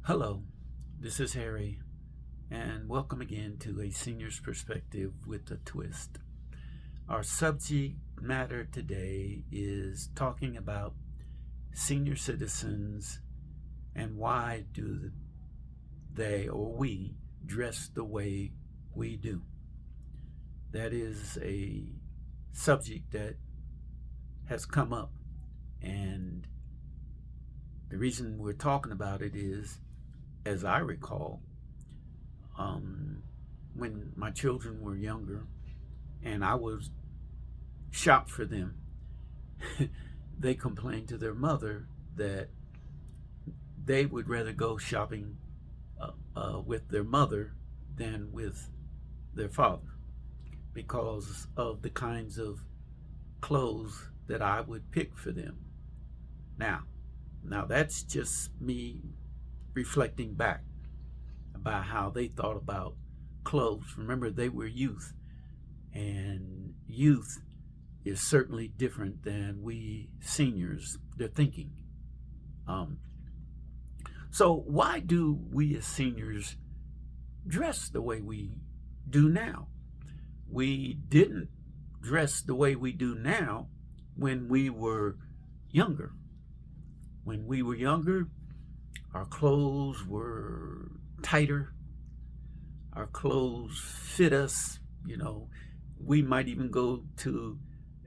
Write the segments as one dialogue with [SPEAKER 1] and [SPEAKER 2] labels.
[SPEAKER 1] Hello, this is Harry, and welcome again to A Senior's Perspective with a Twist. Our subject matter today is talking about senior citizens and why do they or we dress the way we do. That is a subject that has come up, and the reason we're talking about it is, as I recall, when my children were younger and I was shop for them, they complained to their mother that they would rather go shopping with their mother than with their father because of the kinds of clothes that I would pick for them. Now, now that's just me reflecting back about how they thought about clothes. Remember, they were youth, and youth is certainly different than we seniors. They're thinking. Um, so, why do we as seniors dress the way we do now? We didn't dress the way we do now when we were younger. When we were younger, our clothes were tighter. Our clothes fit us. We might even go to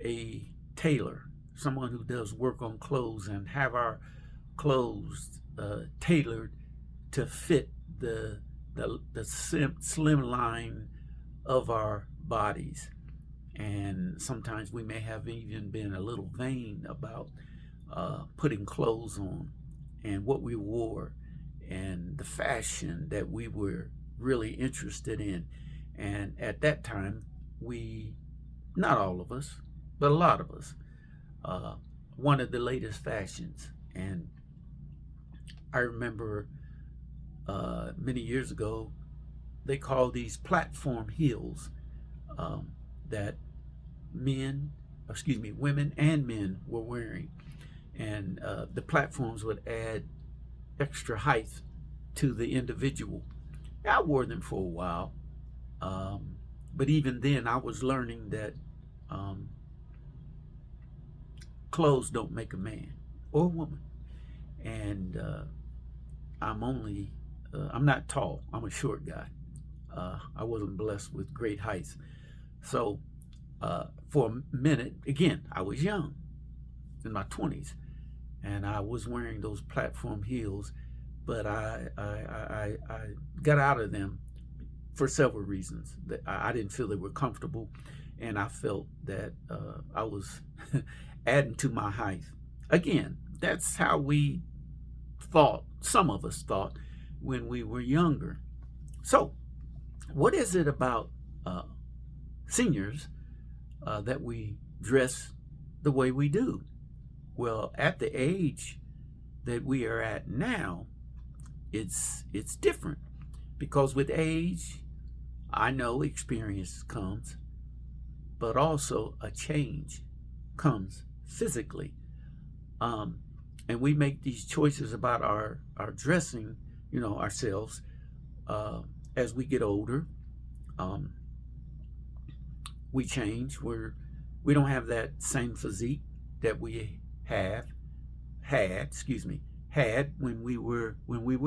[SPEAKER 1] a tailor, someone who does work on clothes, and have our clothes tailored to fit the slim line of our bodies. And sometimes we may have even been a little vain about putting clothes on and what we wore and the fashion that we were really interested in. And at that time, not all of us, but a lot of us, wanted the latest fashions. And I remember many years ago, they called these platform heels that women and men were wearing. And the platforms would add extra height to the individual. I wore them for a while, but even then, I was learning that um, clothes don't make a man or a woman. And I'm not tall. I'm a short guy. I wasn't blessed with great height. So for a minute, again, I was young, in my 20s, and I was wearing those platform heels, but I got out of them for several reasons. That I didn't feel they were comfortable, and I felt that I was adding to my height. Again, that's how we thought, some of us thought, when we were younger. So, what is it about seniors that we dress the way we do? Well, at the age that we are at now, it's different, because with age, I know experience comes, but also a change comes physically. Um, and we make these choices about our dressing, ourselves, as we get older. Um, we change. We don't have that same physique that we had when we were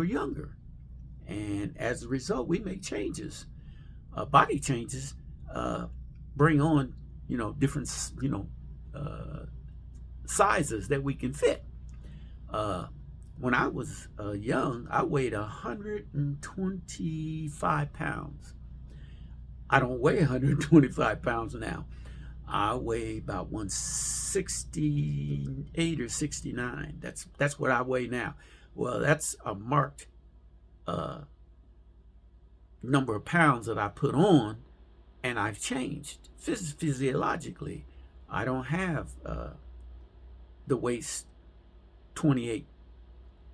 [SPEAKER 1] younger, and as a result, we make changes. Body changes bring on different uh, sizes that we can fit. Uh, when I was young, I weighed 125 pounds. I don't weigh 125 pounds now. I weigh about 168 or 69. That's what I weigh now. Well, that's a marked uh, number of pounds that I put on, and I've changed physiologically. I don't have the waist 28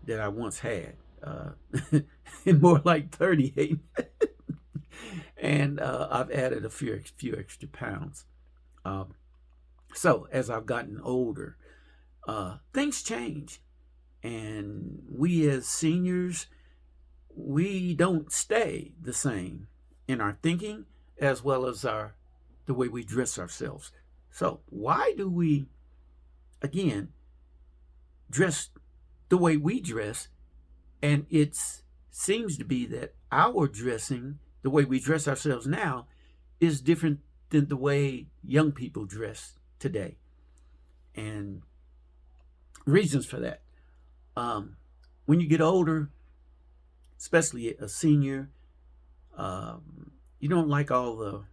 [SPEAKER 1] that I once had, and more like 38. And I've added a few extra pounds. Um, so as I've gotten older, things change, and we as seniors we don't stay the same in our thinking as well as the way we dress ourselves. So why do we again dress the way we dress? And it seems to be that our dressing, the way we dress ourselves now, is different than the way young people dress today. And reasons for that. When you get older, especially a senior, you don't like all the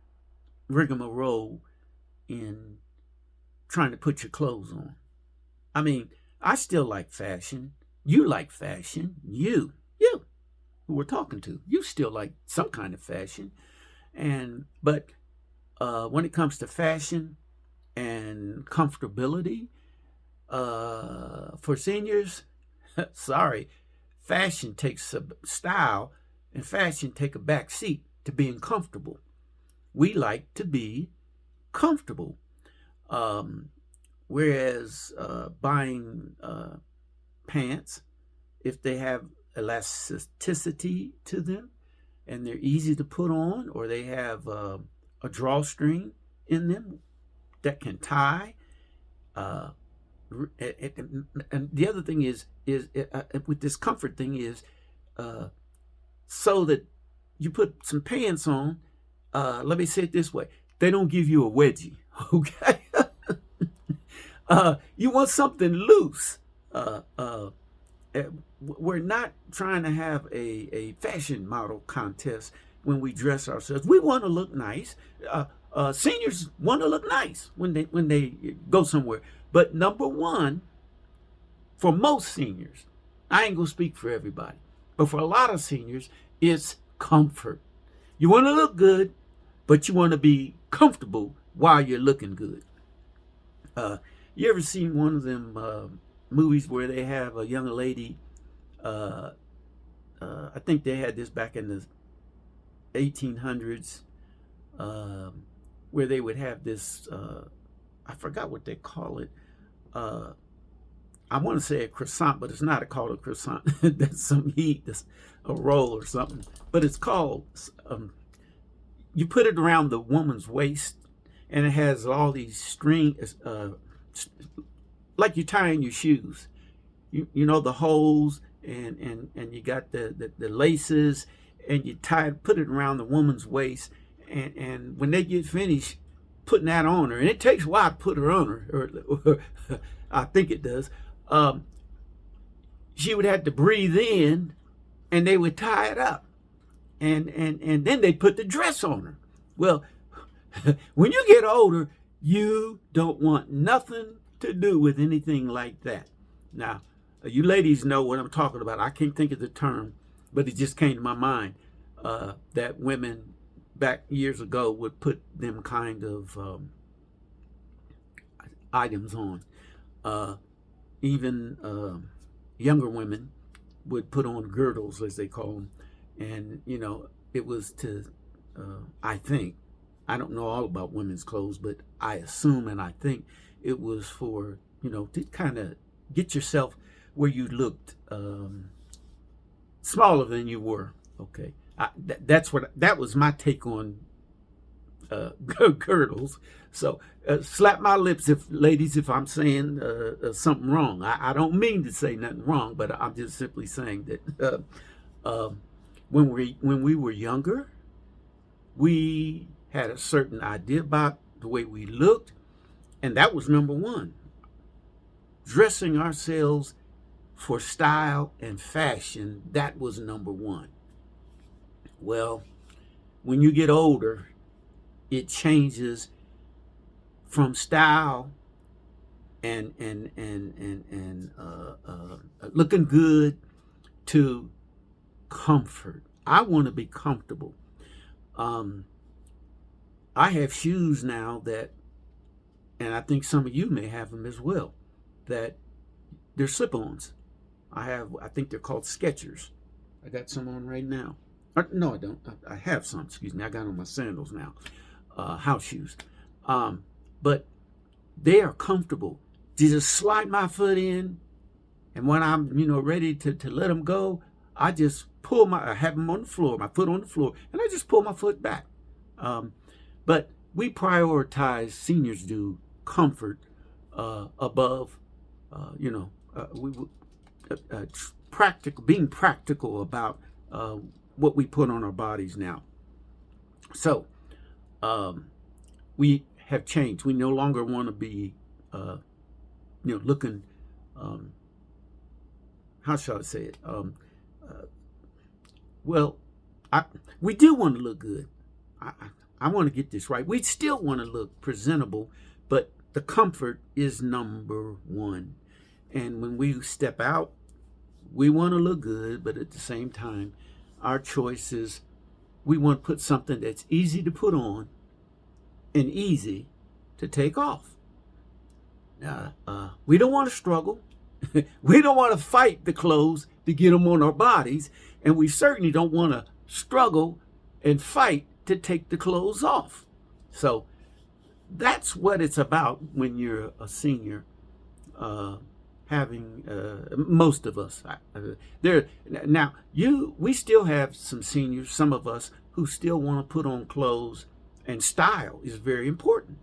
[SPEAKER 1] rigmarole in trying to put your clothes on. I mean, I still like fashion. You like fashion. You who we're talking to, you still like some kind of fashion. But when it comes to fashion and comfortability, for seniors, sorry, fashion takes a style, and fashion take a back seat to being comfortable. We like to be comfortable, whereas buying pants, if they have elasticity to them and they're easy to put on, or they have a drawstring in them that can tie. And the other thing is with this comfort thing is so that you put some pants on. Let me say it this way: they don't give you a wedgie, okay? You want something loose. We're not trying to have a fashion model contest when we dress ourselves. We want to look nice. Seniors want to look nice when they go somewhere. But number one, for most seniors, I ain't gonna speak for everybody, but for a lot of seniors, it's comfort. You want to look good, but you want to be comfortable while you're looking good. You ever seen one of them movies where they have a young lady? I think they had this back in the 1800s, where they would have this. I forgot what they call it. I want to say a croissant, but it's not called a croissant. That's some heat. That's a roll or something. But it's called. You put it around the woman's waist, and it has all these strings, like you're tying your shoes. You know the holes, and you got the laces, and you put it around the woman's waist, and when they get finished putting that on her, and it takes a while to put her on her, or I think it does. She would have to breathe in, and they would tie it up, and then they put the dress on her. Well, when you get older, you don't want nothing to do with anything like that. Now, you ladies know what I'm talking about. I can't think of the term, but it just came to my mind that women back years ago would put them kind of items on. Even younger women would put on girdles, as they call them. And, it was to, I think, I don't know all about women's clothes, but I assume and I think it was for, to kind of get yourself where you looked smaller than you were. Okay. That was my take on girdles. So slap my lips, if I'm saying something wrong. I don't mean to say nothing wrong, but I'm just simply saying that when we were younger, we had a certain idea about the way we looked, and that was number one. Dressing ourselves for style and fashion, that was number one. Well, when you get older, it changes from style and looking good to comfort. I want to be comfortable. I have shoes now that, and I think some of you may have them as well, that they're slip-ons. I think they're called Skechers. I got some on right now. No, I don't. I have some, excuse me. I got on my sandals now, house shoes. But they are comfortable. You just slide my foot in, and when I'm, ready to let them go, I just I have them on the floor, my foot on the floor, and I just pull my foot back. But we prioritize, seniors do, comfort above, being practical about what we put on our bodies now. So we have changed. We no longer want to be, looking. How shall I say it? We do want to look good. I want to get this right. We still want to look presentable, but the comfort is number one. And when we step out, we want to look good, but at the same time, our choice is we want to put something that's easy to put on and easy to take off. We don't want to struggle. We don't want to fight the clothes to get them on our bodies, and we certainly don't want to struggle and fight to take the clothes off. So that's what it's about when you're a senior, having most of us there now. We still have some seniors, some of us, who still want to put on clothes, and style is very important,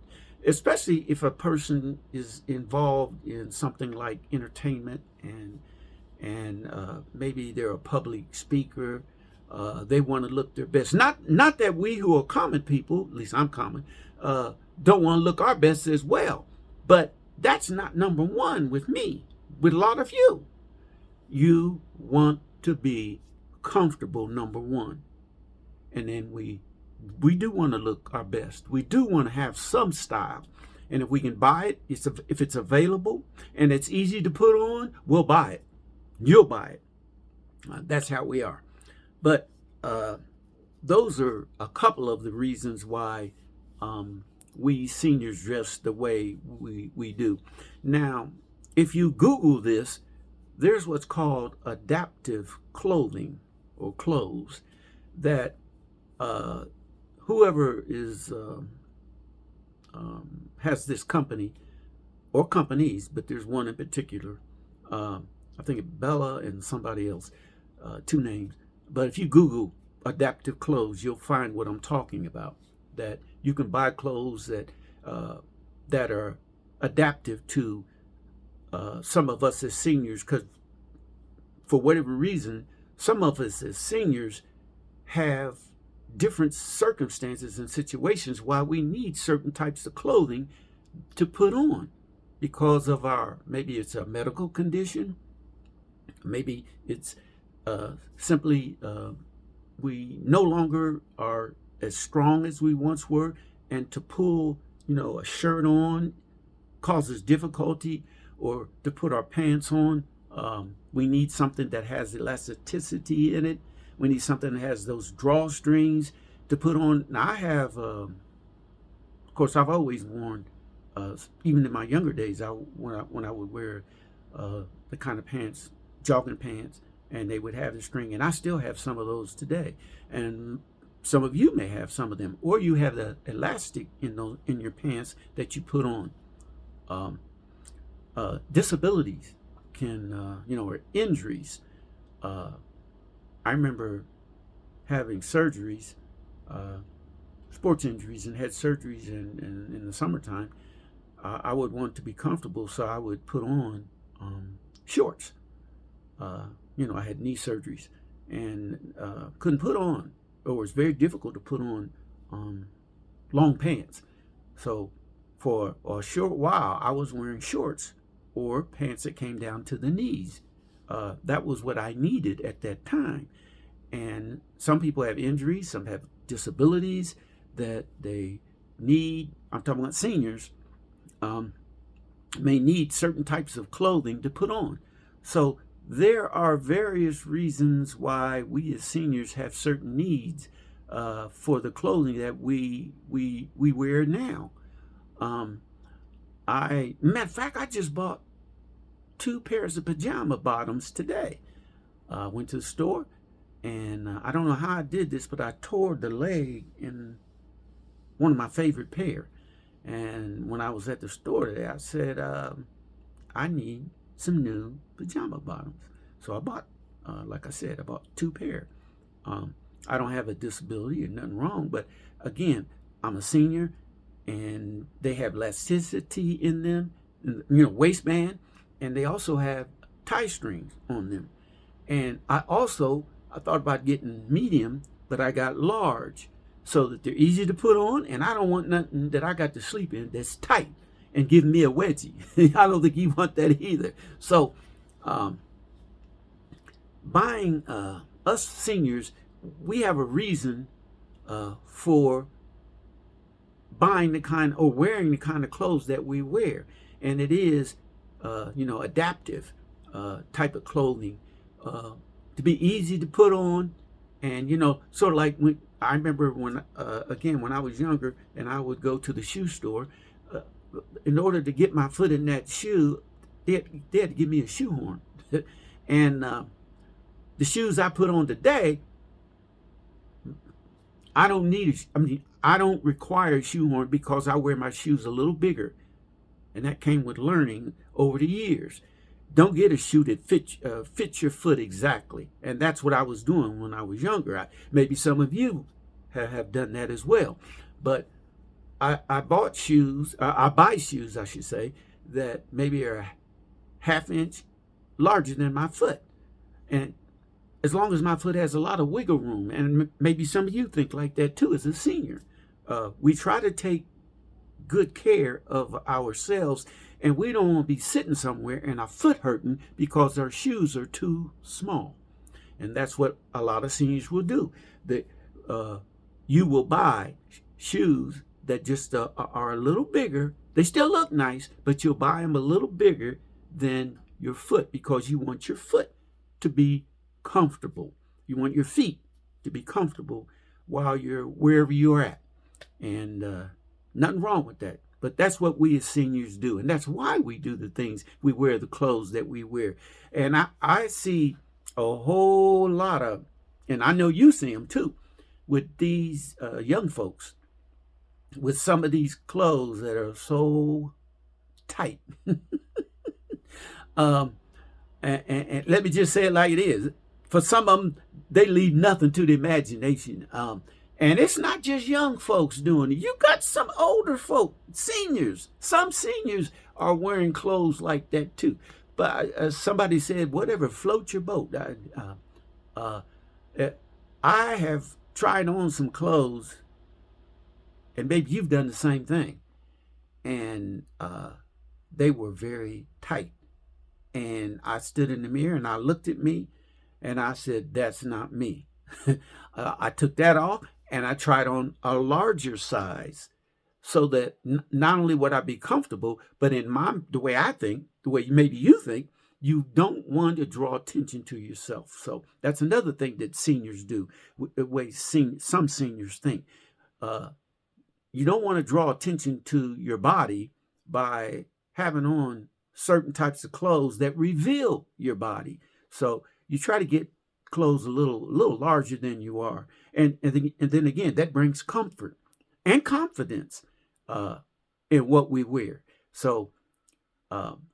[SPEAKER 1] especially if a person is involved in something like entertainment and maybe they're a public speaker. They want to look their best. Not that we who are common people, at least I'm common, don't want to look our best as well. But that's not number one with me. With a lot of you, you want to be comfortable, number one. And then we do want to look our best. We do want to have some style. And if we can buy it, if it's available and it's easy to put on, we'll buy it. You'll buy it. That's how we are. But those are a couple of the reasons why we seniors dress the way we do. Now, if you Google this, there's what's called adaptive clothing or clothes that whoever is has this company or companies, but there's one in particular. I think Bella and somebody else, two names. But if you Google adaptive clothes, you'll find what I'm talking about. That you can buy clothes that are adaptive to some of us as seniors, because for whatever reason, some of us as seniors have different circumstances and situations why we need certain types of clothing to put on because of maybe it's a medical condition, maybe it's simply we no longer are as strong as we once were, and to pull a shirt on causes difficulty, or to put our pants on, we need something that has elasticity in it. We need something that has those drawstrings to put on. Now I have, of course, I've always worn, even in my younger days, when I would wear the kind of pants, jogging pants, and they would have the string, and I still have some of those today. And some of you may have some of them, or you have the elastic in your pants that you put on. Disabilities can, or injuries. I remember having surgeries, sports injuries, and had surgeries in the summertime. I would want to be comfortable, so I would put on shorts. I had knee surgeries and couldn't put on, or it was very difficult to put on long pants. So for a short while, I was wearing shorts or pants that came down to the knees. That was what I needed at that time. And some people have injuries, some have disabilities that they need. I'm talking about seniors, may need certain types of clothing to put on. So there are various reasons why we as seniors have certain needs for the clothing that we wear now. Matter of fact, I just bought 2 pairs of pajama bottoms today. Went to the store, and I don't know how I did this, but I tore the leg in one of my favorite pair. And when I was at the store today, I said, I need some new pajama bottoms. So I bought like I said, about 2 pair. Um, I don't have a disability or nothing wrong, but again, I'm a senior, and they have elasticity in them, waistband, and they also have tie strings on them. And I thought about getting medium, but I got large, so that they're easy to put on, and I don't want nothing that I got to sleep in that's tight and give me a wedgie. I don't think you want that either. So, um, buying us seniors, we have a reason for buying the kind or wearing the kind of clothes that we wear, and it is, adaptive type of clothing, to be easy to put on, and sort of like when I remember when when I was younger and I would go to the shoe store, uh, in order to get my foot in that shoe, they had to give me a shoehorn, and the shoes I put on today, I don't require a shoehorn because I wear my shoes a little bigger, and that came with learning over the years. Don't get a shoe that fits your foot exactly, and that's what I was doing when I was younger. Maybe some of you have done that as well, but I bought shoes. I buy shoes, I should say, that maybe are a half inch larger than my foot, and as long as my foot has a lot of wiggle room, and maybe some of you think like that too as a senior. We try to take good care of ourselves, and we don't want to be sitting somewhere and our foot hurting because our shoes are too small. And that's what a lot of seniors will do. You will buy shoes that just are a little bigger. They still look nice, but you'll buy them a little bigger than your foot because you want your foot to be comfortable. You want your feet to be comfortable while you're wherever you're at. And nothing wrong with that. But that's what we as seniors do. And that's why we do the things we wear, the clothes that we wear. And I see a whole lot of, and I know you see them too, with these young folks, with some of these clothes that are so tight. And let me just say it like it is. For some of them, they leave nothing to the imagination. And it's not just young folks doing it. You got some older folk, seniors. Some seniors are wearing clothes like that too. But somebody said, whatever floats your boat. I have tried on some clothes, and maybe you've done the same thing. And they were very tight. And I stood in the mirror and I looked at me and I said, that's not me. I took that off and I tried on a larger size so that not only would I be comfortable, but in the way I think, the way maybe you think, you don't want to draw attention to yourself. So that's another thing that seniors do, the way some seniors think. You don't want to draw attention to your body by having on certain types of clothes that reveal your body. So you try to get clothes a little larger than you are. And then again, that brings comfort and confidence in what we wear. So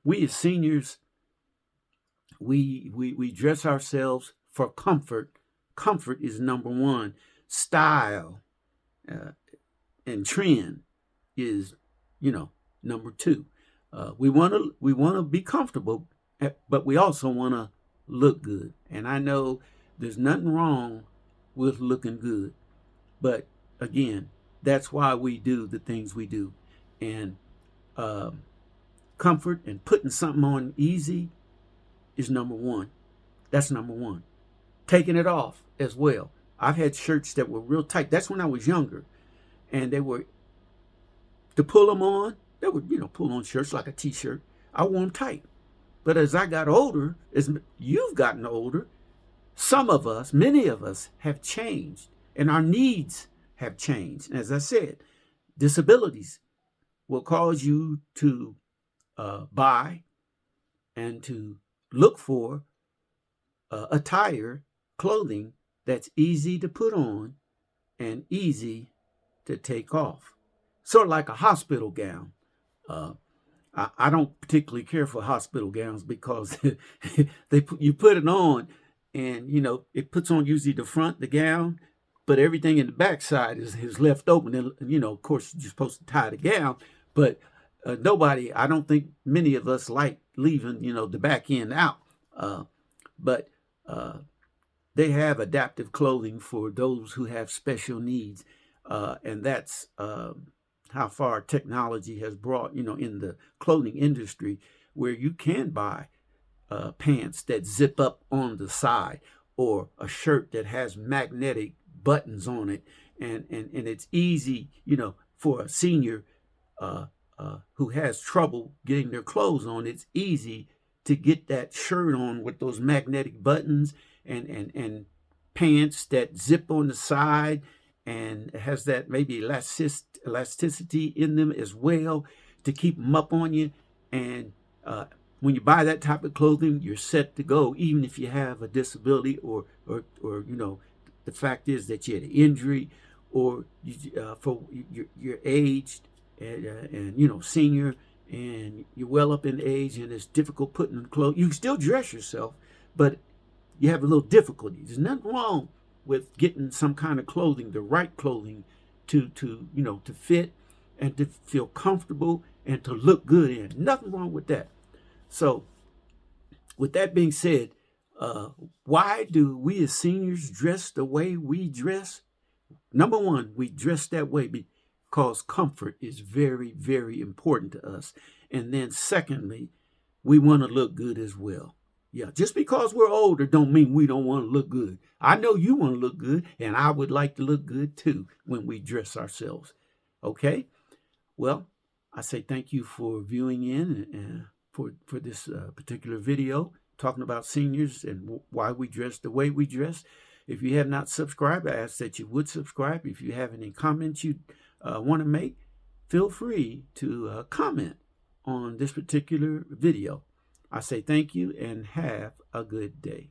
[SPEAKER 1] we as seniors, we dress ourselves for comfort. Comfort is number one. Style and trend is, number two. We want to be comfortable, but we also want to look good. And I know there's nothing wrong with looking good, but again, that's why we do the things we do. And comfort and putting something on easy is number one. That's number one. Taking it off as well. I've had shirts that were real tight. That's when I was younger, and they were to pull them on. They would, pull on shirts like a t-shirt. I wore them tight. But as I got older, as you've gotten older, many of us have changed, and our needs have changed. As I said, disabilities will cause you to buy and to look for attire, clothing that's easy to put on and easy to take off. Sort of like a hospital gown. I don't particularly care for hospital gowns because you put it on and it puts on usually the front, the gown, but everything in the backside is left open. And of course, you're supposed to tie the gown, but nobody, I don't think many of us like leaving, the back end out. But they have adaptive clothing for those who have special needs, and that's how far technology has brought, in the clothing industry, where you can buy pants that zip up on the side, or a shirt that has magnetic buttons on it, and it's easy, for a senior who has trouble getting their clothes on. It's easy to get that shirt on with those magnetic buttons, and pants that zip on the side, and has that maybe elasticity in them as well, to keep them up on you. And when you buy that type of clothing, you're set to go, even if you have a disability, or the fact is that you had an injury, or you're aged, and senior, and you're well up in age, and it's difficult putting on clothes. You can still dress yourself, but you have a little difficulty. There's nothing wrong with getting some kind of clothing, the right clothing, to fit and to feel comfortable and to look good in. Nothing wrong with that. So, with that being said, why do we as seniors dress the way we dress? Number one, we dress that way because comfort is very, very important to us. And then secondly, we want to look good as well. Yeah, just because we're older don't mean we don't want to look good. I know you want to look good, and I would like to look good too when we dress ourselves. Okay? Well, I say thank you for viewing in for this particular video talking about seniors and why we dress the way we dress. If you have not subscribed, I ask that you would subscribe. If you have any comments you want to make, feel free to comment on this particular video. I say thank you and have a good day.